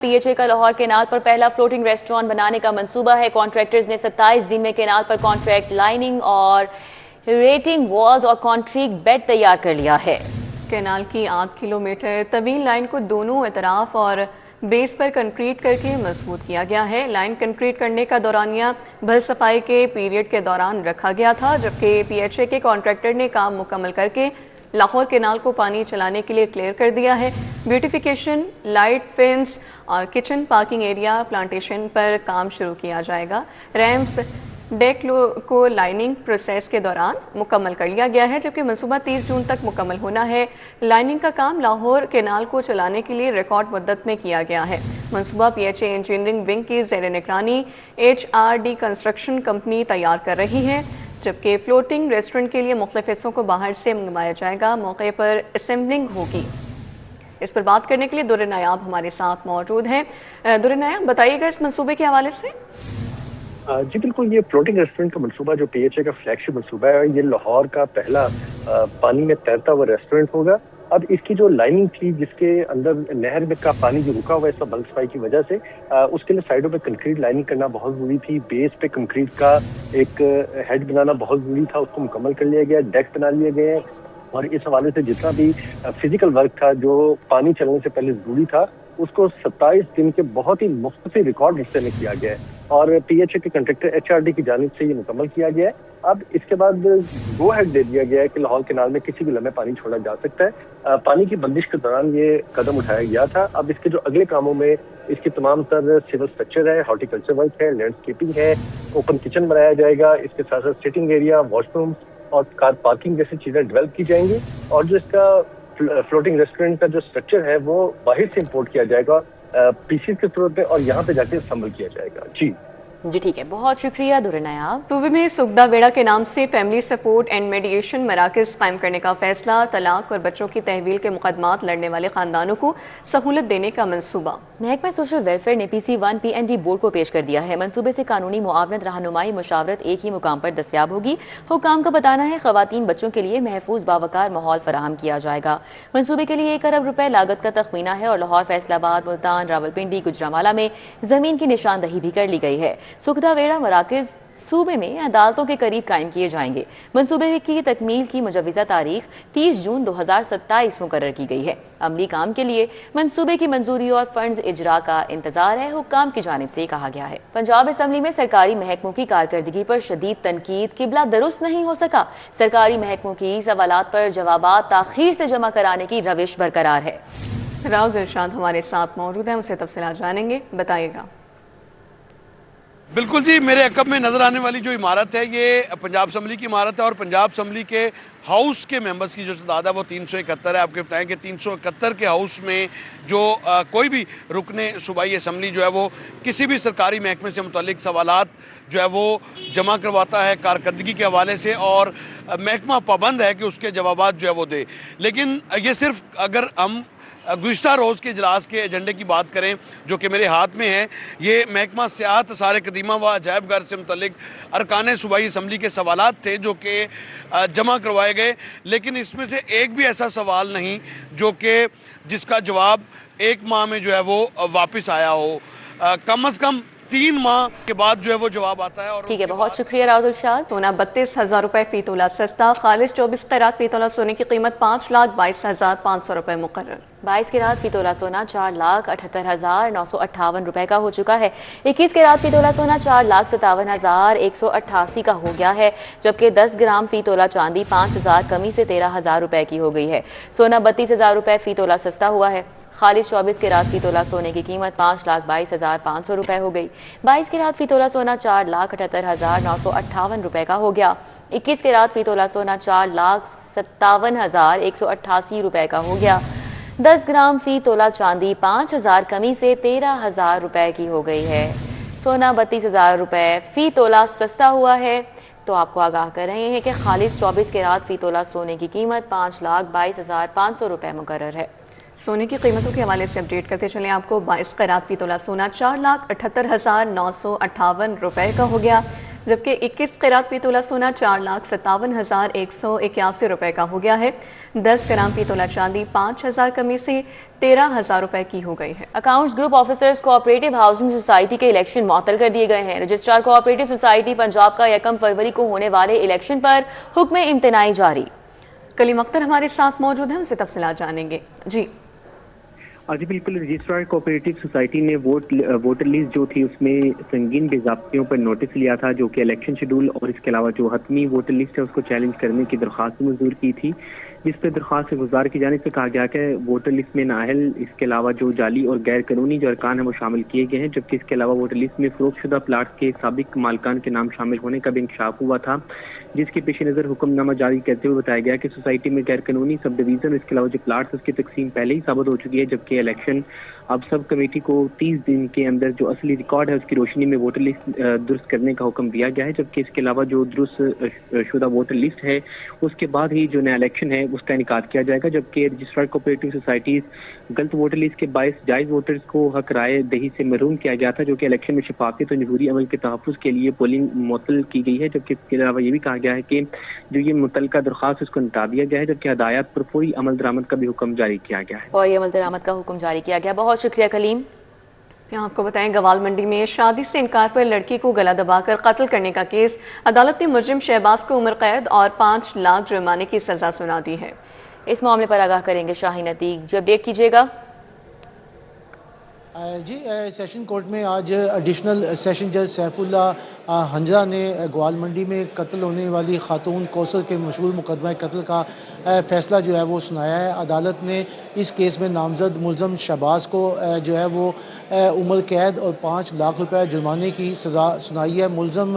PHA का Lahore canal पर पहला फ्लोटिंग रेस्टोरेंट बनाने का मंसूबा है। कॉन्ट्रैक्टर्स ने 27 दिन में केनाल पर कॉन्ट्रैक्ट लाइनिंग और रेटिंग वॉल्स और कॉन्क्रीट बेड तैयार कर लिया है। केनाल की 8 किलोमीटर तवील लाइन को दोनों अतराफ और बेस पर कंक्रीट करके मजबूत किया गया है। लाइन कंक्रीट करने का दौरानिया भल सफाई के पीरियड के दौरान रखा गया था, जबकि PHA के कॉन्ट्रैक्टर ने काम मुकम्मल करके लाहौर केनाल को पानी चलाने के लिए क्लियर कर दिया है। ब्यूटिफिकेशन, लाइट, फेंस और किचन, पार्किंग एरिया, प्लांटेशन पर काम शुरू किया जाएगा। रैम्प्स, डेक को लाइनिंग प्रोसेस के दौरान मुकम्मल कर लिया गया है, जबकि मंसूबा 30 जून तक मुकम्मल होना है। लाइनिंग का काम लाहौर केनाल को चलाने के लिए रिकॉर्ड मुद्दत में किया गया है। मंसूबा PHA इंजीनियरिंग विंग की ज़ेर निगरानी HRD कंस्ट्रक्शन कंपनी तैयार कर रही है, जबकि फ्लोटिंग रेस्टोरेंट के लिए मुख्तलिफ हिस्सों को बाहर से मंगवाया जाएगा। मौके पर असेंबलिंग होगी। इस पर बात करने के लिए दुर्र नायाब हमारे साथ मौजूद हैं। दुर्र नायाब, बताइएगा इस मंसूबे के हवाले से। जी बिल्कुल, ये फ्लोटिंग रेस्टोरेंट का मंसूबा जो PHA का फ्लैगशिप मंसूबा है, ये लाहौर का पहला पानी में तैरता हुआ रेस्टोरेंट होगा। अब इसकी जो लाइनिंग थी, जिसके अंदर नहर में का पानी जो रुका हुआ है सब बल की वजह से, उसके लिए साइडों पे कंक्रीट लाइनिंग करना बहुत जरूरी थी। बेस पे कंक्रीट का एक हेड बनाना बहुत जरूरी था, उसको मुकम्मल कर लिया गया। डेक बना लिए गए हैं और इस हवाले से जितना भी फिजिकल वर्क था जो पानी चलने से पहले जरूरी था, उसको 27 दिन के बहुत ही मुख्तसर रिकॉर्ड हिस्से में किया गया है और PHA के कंट्रैक्टर HRD की जानिब से ये मुकम्मल किया गया है। अब इसके बाद गो हेड दे दिया गया है कि लाहौर केनाल में किसी भी लम्हे पानी छोड़ा जा सकता है। पानी की बंदिश के दौरान ये कदम उठाया गया था। अब इसके जो अगले कामों में इसकी तमाम तर सिविल स्ट्रक्चर है, हॉर्टिकल्चर वर्क है, लैंडस्केपिंग है, ओपन किचन बनाया जाएगा। इसके साथ साथ सिटिंग एरिया, वॉशरूम और कार पार्किंग जैसी चीजें डेवलप की जाएंगी और जो इसका फ्लोटिंग रेस्टोरेंट का जो स्ट्रक्चर है वो बाहर से इंपोर्ट किया जाएगा पीसीज के तौर पे और यहाँ पे जाके असेंबल किया जाएगा। जी ठीक है, बहुत शुक्रिया दुर्र नायाब। सूबे में सुगदा वेड़ा के नाम से फैमिली सपोर्ट एंड मेडिएशन मराकज कायम करने का फैसला। तलाक और बच्चों की तहवील के मुकदमात लड़ने वाले खानदानों को सहूलत देने का मंसूबा महकमा सोशल वेलफेयर ने PC1 PND बोर्ड को पेश कर दिया है। मंसूबे से कानूनी मुआवनत, रहनुमाई, मुशावरत एक ही मुकाम पर दस्तयाब होगी। हुकाम का बताना है खवातीन बच्चों के लिए महफूज बावकार माहौल फराहम किया जाएगा। मंसूबे के लिए 1 अरब रुपए लागत का तखमीना है और लाहौर, फैसलाबाद, मुल्तान, रावलपिंडी, गुजरांवाला में जमीन की निशानदही भी कर ली गई है। सुगदा वेड़ा मराकज सूबे में अदालतों के करीब कायम किए जाएंगे। मंसूबे की तकमील की मुजव्वज़ा तारीख 30 जून 2027 मुकर्रर की गई है। अमली काम के लिए मंसूबे की मंजूरी और फंड्स इजरा का इंतजार है, हुक्काम की जानिब से कहा गया है। पंजाब असम्बली में सरकारी महकमों की कारकर्दगी पर शदीद तनकीद, किबला दुरुस्त नहीं हो सका। सरकारी महकमों की सवालात पर जवाबात ताखीर से जमा कराने की रविश बरकरार है। राव दिलशाद हमारे साथ मौजूद है, उनसे तफसीलात जानेंगे, बताइएगा। बिल्कुल जी, मेरे अकब में नज़र आने वाली जो इमारत है ये पंजाब असम्बली की इमारत है और पंजाब असम्बली के हाउस के मेंबर्स की जो तादाद है वो 371 है। आपके बताएं कि 371 के हाउस में जो कोई भी रुकने सूबाई असम्बली जो है वो किसी भी सरकारी महकमे से मुतल्लिक सवालात जो है वो जमा करवाता है कारकर्दगी के हवाले से और महकमा पाबंद है कि उसके जवाबात जो है वो दे। लेकिन ये सिर्फ अगर हम गुज़िश्ता रोज़ के इजलास के एजेंडे की बात करें जो कि मेरे हाथ में है, ये महकमा सियाहत सारे कदीमा व अजायब घर से मुतल्लिक अरकान सूबाई असम्बली के सवालात थे जो कि जमा करवाए गए, लेकिन इसमें से एक भी ऐसा सवाल नहीं जो कि जिसका जवाब 1 माह में जो है वो वापस आया हो। कम अज़ कम 3 माह के बाद जो है वो जवाब आता है। और ठीक है, बहुत शुक्रिया राहुल शाह। सोना 32,000 रुपए फी तोला सस्ता। खालिश 24 कैरात फी तोला सोने की कीमत 5,22,500 रुपए मुकर्रर। 22 कैरात फी तोला सोना 4,78,958 रुपए का हो चुका है। 21 कैरात फी तोला सोना 4,57,188 का हो गया है, जबकि 10 ग्राम फी तोला चांदी 5,000 कमी से 13,000 रुपए की हो गई है। सोना 32,000 रुपए फी तोला सस्ता हुआ है। खालिश 24 कैरात फी तोला सोने की कीमत 5,22,500 रुपए हो गई। 22 कैरात फी तोला सोना 4,78,958 रुपए का हो गया। 21 कैरात फी तोला सोना 4,57,188 रुपए का हो गया। 10 ग्राम फी तोला चांदी 5,000 कमी से 13,000 रुपए की हो गई है। सोना 32,000 रुपए फी तोला सस्ता हुआ है। तो आपको आगाह कर रहे हैं कि खालिश 24 कैरात फी तोला सोने की कीमत 5,22,500 रुपए मुकर्रर है। सोने की कीमतों के हवाले से अपडेट करते चलें आपको। 22 कैरात फी तोला सोना 4,78,958 रुपए का हो गया, जबकि 21 कैरात फी तोला सोना 4,57,181 रुपए का हो गया है। 10 ग्राम फी तोला चांदी 5,000 कमी से 13,000 रुपए की हो गई है। Accounts group officers cooperative housing society के इलेक्शन मुअत्तल कर दिए गए हैं। रजिस्ट्रार कोऑपरेटिव सोसाइटी पंजाब का 1 फरवरी को होने वाले इलेक्शन पर हुक्म इम्तनाई जारी। कलीम अख्तर हमारे साथ मौजूद हैं, उनसे तफसीलात जानेंगे। जी जी बिल्कुल, रजिस्ट्रार कोऑपरेटिव सोसाइटी ने वोटर लिस्ट जो थी उसमें संगीन बेज़ाब्तियों पर नोटिस लिया था, जो कि इलेक्शन शेड्यूल और इसके अलावा जो हतमी वोटर लिस्ट है उसको चैलेंज करने की दरख्वास्त मंजूर की थी, जिस पर दरख्वास्त गुजार की जाने से कहा गया कि वोटर लिस्ट में नाअहल इसके अलावा जो जाली और गैर कानूनी जो अरकान है वो शामिल किए गए हैं, जबकि इसके अलावा वोटर लिस्ट में फरोख्तशुदा प्लाट के साबिक मालिकान के नाम शामिल होने का भी इंकशाफ हुआ था, जिसके पेश नज़र हुक्मनामा जारी करते हुए बताया गया कि सोसाइटी में गैर कानूनी सब डिवीज़न इसके अलावा जो प्लाट्स उसकी तकसीम पहले ही साबित हो चुकी है, जबकि इलेक्शन अब सब कमेटी को 30 दिन के अंदर जो असली रिकॉर्ड है उसकी रोशनी में वोटर लिस्ट दुरुस्त करने का हुक्म दिया गया है, जबकि इसके अलावा जो दुरुस्त शुदा वोटर लिस्ट है उसके बाद ही जो नया इलेक्शन है उसका इनेकाद किया जाएगा, जबकि रजिस्ट्रार कोऑपरेटिव सोसाइटीज गलत वोटर लिस्ट के बायस जायज़ वोटर्स को हक राय दही से महरूम किया गया था, जो कि इलेक्शन में शफाफियत और जमहूरी अमल के तहफ़्फ़ुज़ के लिए पोलिंग मुअत्तल की गई है, जबकि इसके अलावा ये भी कहा गया है कि जो ये मुतल्लिका दरख्वास्त उसको निपटा दिया गया है, जबकि हदायत पर फौरी अमल दरामद का भी हुक्म जारी किया गया है। फौरी अमल दरामद का हुक्म जारी किया गया। बहुत शुक्रिया कलीम। यहाँ आपको बताएं, गवाल मंडी में शादी से इनकार पर लड़की को गला दबाकर कत्ल करने का केस, अदालत ने मुजरिम शहबाज को उम्र कैद और 5 लाख जुर्माने की सजा सुना दी है। इस मामले पर आगाह करेंगे शाहीन अतीक, जी अपडेट कीजिएगा। जी सेशन कोर्ट में आज एडिशनल सेशन जज सैफुल्ला हंजरा ने ग्वाल मंडी में कत्ल होने वाली खातून कौसर के मशहूर मुकदमा कत्ल का फ़ैसला जो है वो सुनाया है। अदालत ने इस केस में नामजद मुलज़म शहबाज को जो है वो उम्र कैद और 5 लाख रुपए जुर्माने की सज़ा सुनाई है। मुलज़म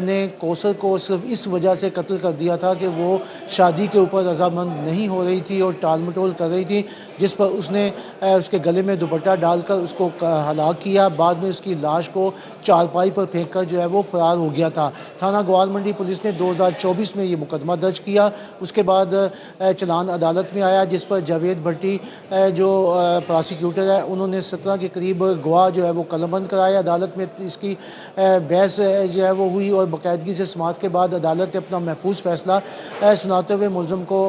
ने कौसर को सिर्फ इस वजह से कत्ल कर दिया था कि वो शादी के ऊपर रजामंद नहीं हो रही थी और टाल मटोल कर रही थी, जिस पर उसने उसके गले में दुपट्टा डालकर उसको हलाक किया। बाद में उसकी लाश को चारपाई पर फेंक कर जो है वो फरार हो गया था। थाना ग्वाल मंडी पुलिस ने 2024 में ये मुकदमा दर्ज किया। उसके बाद चलान अदालत में आया, जिस पर जावेद भट्टी जो प्रोसिक्यूटर है उन्होंने 17 के करीब गवाह जो है वो कलमबंद कराया। अदालत में इसकी बहस जो है वो हुई और बाकायदगी से समाअत के बाद अदालत ने अपना महफूज फैसला सुनाते हुए मुलज़म को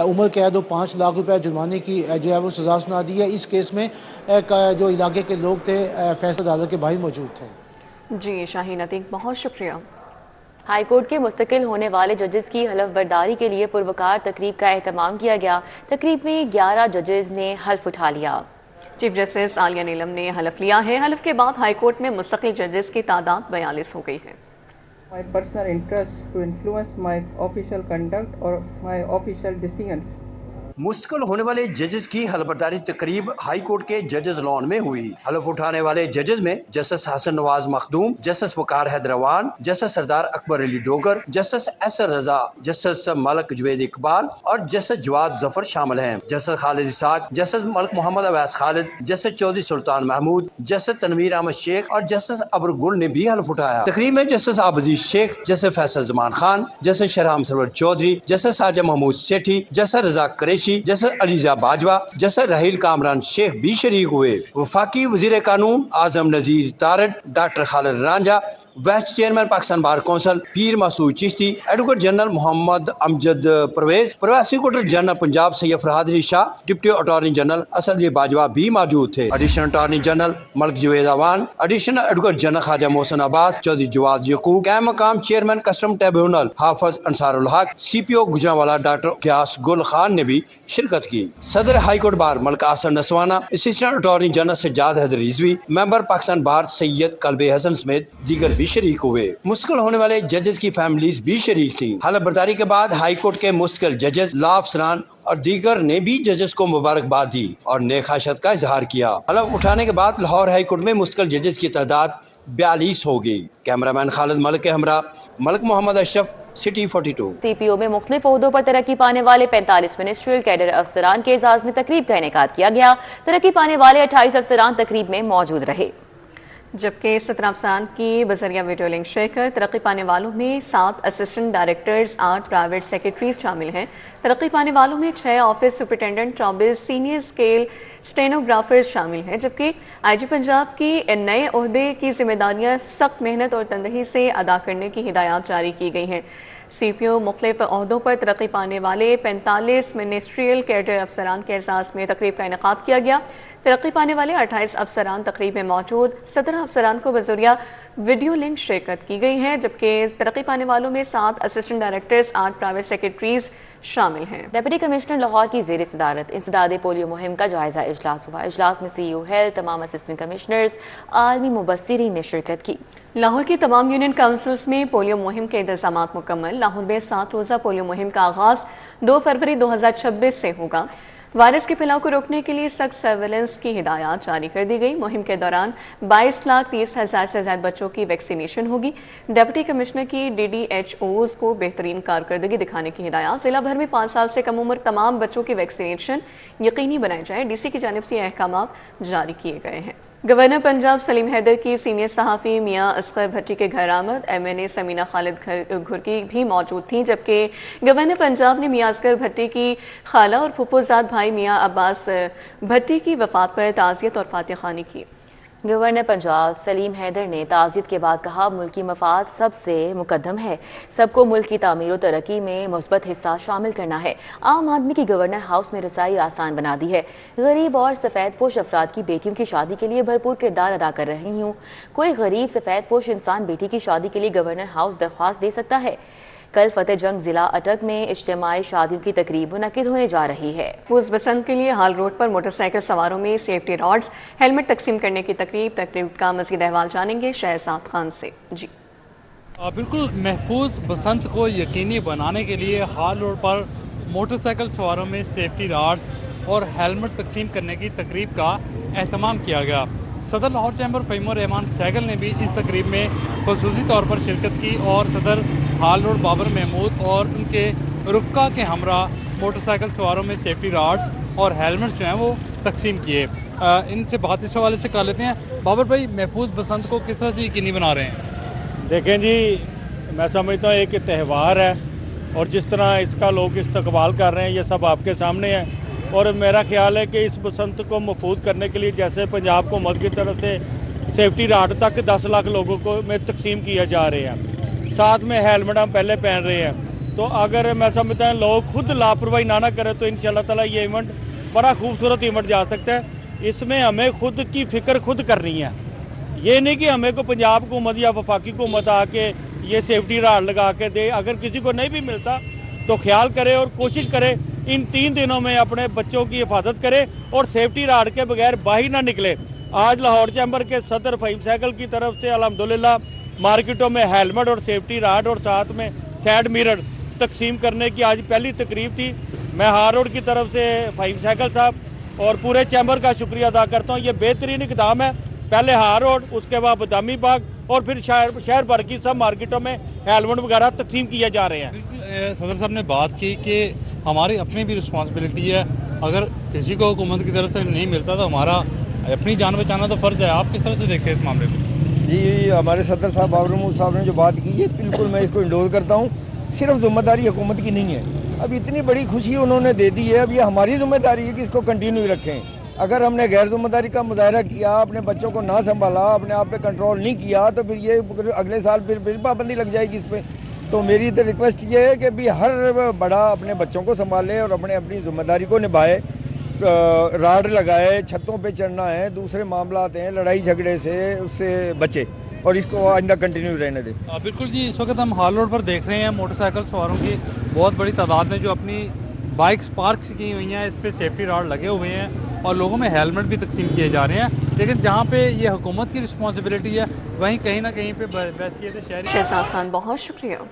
उम्र कैद और 5 लाख रुपये जुर्माने की जो है वो सज़ा सुना दी है। इस केस में जो इलाके के लोग थे फैसला अदालत के भाई मौजूद थे। जी शाहीन अतीक, बहुत शुक्रिया। हाई कोर्ट के मुस्तकिल होने वाले जजेस की हलफ बर्दारी के लिए पुरवकार तकरीब का एहतमाम किया गया। तकरीब में 11 जजेस ने हल्फ उठा लिया। चीफ जस्टिस आलिया नीलम ने हलफ लिया है। हलफ के बाद हाई कोर्ट में मुस्तकिल जजेस की तादाद 42 हो गई है। My personal interest to influence my official conduct or my official decisions. मुश्किल होने वाले जजेस की हलफबर्दारी तकरीब हाई कोर्ट के जजेस लॉन में हुई। हलफ उठाने वाले जजेस में justice Hasan Nawaz Makhdoom, justice Waqar Haidarawan, justice Sardar Akbar Ali Dogar, justice S Raza, justice Malik Javed Iqbal और जस्टिस जवाद जफर शामिल हैं। Justice Khalid Ishaq, justice Malik Mohammad Awais Khalid, justice Chaudhry Sultan Mahmood, justice Tanveer Ahmed Sheikh और जस्टिस अबर गुल ने भी हलफ उठाया। तकरीब में justice Abid Aziz Sheikh, justice Faisal Zaman Khan, justice Shahram Sarwar Chaudhry, justice Sajid Mahmood Sethi, justice Raza Qureshi, जैसे अलीजा बाजवा, जैसे राहिल कामरान शेख भी शरीक हुए। वफाकी वजीर कानून Azam Nazir Tarar, doctor Khalid Ranjha, vice chairman Pakistan bar council Pir Masood Chishti, advocate general Mohammad Amjad Pervez, प्रवासी secretary general Punjab Syed Farhad Ali Shah, deputy attorney general Asad Ali Bajwa भी मौजूद थे। Additional attorney general Malik Javed Awan, additional advocate general Khwaja Mohsin Abbas, Chaudhry Jawad Yaqub, कैम मकाम chairman custom tribunal Hafiz Ansarul Haq, CPO Gujranwala doctor gas गुल खान ने भी शिरकत की। सदर high court bar Malik Ahsan Naswana, assistant attorney general Sajjad Haider Rizvi, member Pakistan bar Syed Kalbe Hasan समेत दीगर भी शरीक हुए। मुश्किल होने वाले जजेस की फैमिलीज भी शरीक थी। हलफ बर्दारी के बाद हाई कोर्ट के मुश्किल जजेस, लॉ अफसरान और दीगर ने भी जजेस को मुबारकबाद दी और नेखाशत का इजहार किया। हलफ उठाने के बाद लाहौर हाई कोर्ट में मुश्किल जजेस की तादाद 42 हो गई। कैमरामैन खालिद मलिक के हमरा मलिक मोहम्मद अशरफ, सिटी 42। CPO में मुख्तलिफ ओहदों पर तरक्की पाने वाले 45 मिनिस्ट्रियल कैडर अफसरान के एजाज में तकरीब का इनेकाद किया गया। तरक्की पाने वाले 28 अफसरान तकरीब में मौजूद रहे, जबकि 17 अफसरान की बजरिया वीडियो लिंक शेयर कर तरक्की पाने वालों में 7 असिस्टेंट डायरेक्टर्स, 8 प्राइवेट सेक्रेटरीज शामिल हैं। तरक्की पाने वालों में 6 office superintendent, 24 senior scale stenographers शामिल हैं, जबकि IG पंजाब की नए ओहदे की जिम्मेदारियां सख्त मेहनत और तनदही से अदा करने की हिदायत जारी की गई हैं। سی پی او مختلف عہدوں پر ترقی پانے والے 45 منسٹریل کیڈر افسران کے اعزاز میں تقریب کا انعقاد کیا گیا۔ ترقی پانے والے 28 افسران تقریب میں موجود، 17 افسران کو بذریعہ ویڈیو لنک شرکت کی گئی ہے، جبکہ ترقی پانے والوں میں 7 اسسٹنٹ ڈائریکٹرز، 8 پرائیویٹ سیکرٹریز شامل ہیں۔ ڈپٹی کمشنر لاہور کی زیر صدارت انسداد پولیو مہم کا جائزہ اجلاس ہوا۔ اجلاس میں سی او ہیلتھ، تمام اسسٹنٹ کمشنرز، عالمی مبصرین نے شرکت کی۔ لاہور کی تمام یونین کونسلز میں پولیو مہم کے انتظامات مکمل۔ لاہور میں 7 روزہ پولیو مہم کا آغاز 2 فروری 2026 سے ہوگا۔ وائرس کے پھیلاؤ کو روکنے کے لیے سخت سرویلنس کی ہدایات جاری کر دی گئی۔ مہم کے دوران 22,30,000 سے زائد بچوں کی ویکسینیشن ہوگی۔ ڈپٹی کمشنر کی ڈی ڈی ایچ اوز کو بہترین کارکردگی دکھانے کی ہدایات۔ ضلع بھر میں 5 سال سے کم عمر تمام بچوں کی ویکسینیشن یقینی بنائی جائے، ڈی سی کی جانب سے یہ احکامات جاری کیے گئے ہیں۔ گورنر پنجاب سلیم حیدر کی سینئر صحافی میاں اصغر بھٹی کے گھر آمد۔ ایم این اے سمینہ خالد گھرکی بھی موجود تھیں، جبکہ گورنر پنجاب نے میاں اصغر بھٹی کی خالہ اور پھپھوزاد بھائی میاں عباس بھٹی کی وفات پر تعزیت اور فاتح خوانی کی۔ گورنر پنجاب سلیم حیدر نے تعزیت کے بعد کہا، ملکی مفاد سب سے مقدم ہے، سب کو ملک کی تعمیر و ترقی میں مثبت حصہ شامل کرنا ہے۔ عام آدمی کی گورنر ہاؤس میں رسائی آسان بنا دی ہے۔ غریب اور سفید پوش افراد کی بیٹیوں کی شادی کے لیے بھرپور کردار ادا کر رہی ہوں۔ کوئی غریب سفید پوش انسان بیٹی کی شادی کے لیے گورنر ہاؤس درخواست دے سکتا ہے۔ کل فتح جنگ ضلع اٹک میں اجتماعی شادیوں کی تقریب منعقد ہونے جا رہی ہے۔ محفوظ بسنت کے لیے ہال روڈ پر موٹر سائیکل سواروں میں سیفٹی راڈز، ہیلمٹ تقسیم کرنے کی تقریب کا مزید احوال جانیں گے شہزاد خان سے۔ جی بالکل، محفوظ بسنت کو یقینی بنانے کے لیے ہال روڈ پر موٹر سائیکل سواروں میں سیفٹی راڈز اور ہیلمٹ تقسیم کرنے کی تقریب کا اہتمام کیا گیا۔ صدر لاہور چیمبر فہیم الرحمان سہگل نے بھی اس تقریب میں خصوصی طور پر شرکت کی اور صدر ہال روڈ بابر محمود اور ان کے رفقا کے ہمراہ موٹر سائیکل سواروں میں سیفٹی راڈز اور ہیلمٹس جو ہیں وہ تقسیم کیے۔ ان سے بات اس حوالے سے کر لیتے ہیں۔ بابر بھائی، محفوظ بسنت کو کس طرح سے یقینی بنا رہے ہیں؟ دیکھیں جی، میں سمجھتا ہوں ایک تہوار ہے اور جس طرح اس کا لوگ استقبال کر رہے ہیں یہ سب آپ کے سامنے ہے، اور میرا خیال ہے کہ اس بسنت کو محفوظ کرنے کے لیے جیسے پنجاب حکومت کی طرف سے سیفٹی راڈ تک 10 لاکھ لوگوں کو میں تقسیم کیا جا رہے ہیں، ساتھ میں ہیلمٹ ہم پہلے پہن رہے ہیں، تو اگر میں سمجھتا ہوں لوگ خود لاپرواہی نہ کریں تو انشاءاللہ تعالیٰ یہ ایونٹ بڑا خوبصورت ایونٹ جا سکتا ہے۔ اس میں ہمیں خود کی فکر خود کرنی ہے، یہ نہیں کہ ہمیں کو پنجاب حکومت یا وفاقی حکومت آ کے یہ سیفٹی راڈ لگا کے دے۔ اگر کسی کو نہیں بھی ملتا تو خیال کرے اور کوشش کرے ان 3 دنوں میں اپنے بچوں کی حفاظت کرے اور سیفٹی راڈ کے بغیر باہر نہ نکلے۔ آج لاہور چیمبر کے صدر فہیم سہگل کی طرف سے الحمدللہ مارکیٹوں میں ہیلمٹ اور سیفٹی راڈ اور ساتھ میں سائڈ میرر تقسیم کرنے کی آج پہلی تقریب تھی۔ میں ہار روڈ کی طرف سے فہیم سہگل صاحب اور پورے چیمبر کا شکریہ ادا کرتا ہوں۔ یہ بہترین اقدام ہے، پہلے ہار روڈ، اس کے بعد بدامی باغ اور پھر شہر بھر کی سب مارکیٹوں میں ہیلمٹ وغیرہ تقسیم کیے جا رہے ہیں۔ بالکل، صدر صاحب نے بات کی کہ ہماری اپنی بھی رسپانسبلٹی ہے، اگر کسی کو حکومت کی طرف سے نہیں ملتا تو ہمارا اپنی جان بچانا تو فرض ہے۔ آپ کس طرح سے دیکھتے ہیں اس معاملے کو؟ جی، ہمارے صدر صاحب بابر محمود صاحب نے جو بات کی ہے بالکل میں اس کو انڈورس کرتا ہوں۔ صرف ذمہ داری حکومت کی نہیں ہے، اب اتنی بڑی خوشی انہوں نے دے دی ہے، اب یہ ہماری ذمہ داری ہے کہ اس کو کنٹینیو رکھیں۔ اگر ہم نے غیر ذمہ داری کا مظاہرہ کیا، اپنے بچوں کو نہ سنبھالا، اپنے آپ پہ کنٹرول نہیں کیا تو پھر یہ اگلے سال پھر پابندی لگ جائے گی اس پہ۔ تو میری ریکویسٹ یہ ہے کہ بھی ہر بڑا اپنے بچوں کو سنبھالے اور اپنی ذمہ داری کو نبھائے، راڈ لگائے، چھتوں پہ چڑھنا ہے، دوسرے معاملات ہیں لڑائی جھگڑے سے، اس سے بچے اور اس کو آئندہ کنٹینیو رہنے دیں۔ بالکل جی، اس وقت ہم ہال روڈ پر دیکھ رہے ہیں موٹر سائیکل سواروں کی بہت بڑی تعداد میں جو اپنی بائکس پارک کی ہوئی ہیں، اس پہ سیفٹی راڈ لگے ہوئے ہیں اور لوگوں میں ہیلمٹ بھی تقسیم کیے جا رہے ہیں، لیکن جہاں پہ یہ حکومت کی رسپانسبلٹی ہے وہیں کہیں نہ کہیں پہ بحیثیت شہری۔ شہزاد خان، بہت شکریہ۔